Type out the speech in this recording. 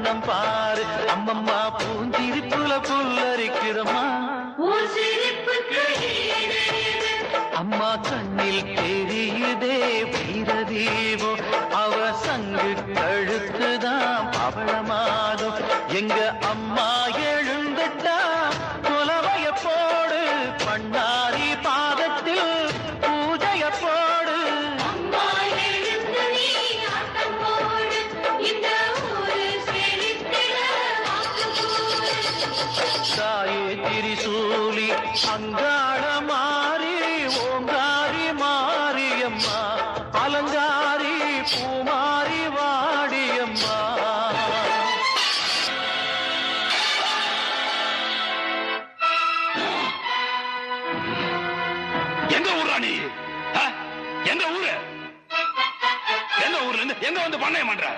நம் பாரு அம்மம்மா பூஞ்சிரிப்புல புல்லரிக்கிறம்மா அம்மா கண்ணில் தெரியுதே வீரதீபம் அவ சங்கு கழுத்துதான் பவளமாகும் எங்க அம்மா எழுந்துட்டா குலவைய போடு பண்ணாரி பாதத்தில் பூஜைய போடு தாயே திரிசூலி அங்காள மாறி ஓங்காரி மாரியம்மா அலங்காரி பூமாரி வாடியம்மா எங்க ஊரா நீ எந்த ஊரு எந்த ஊர்ல இருந்து எங்க வந்து பண்ணையம் பண்ற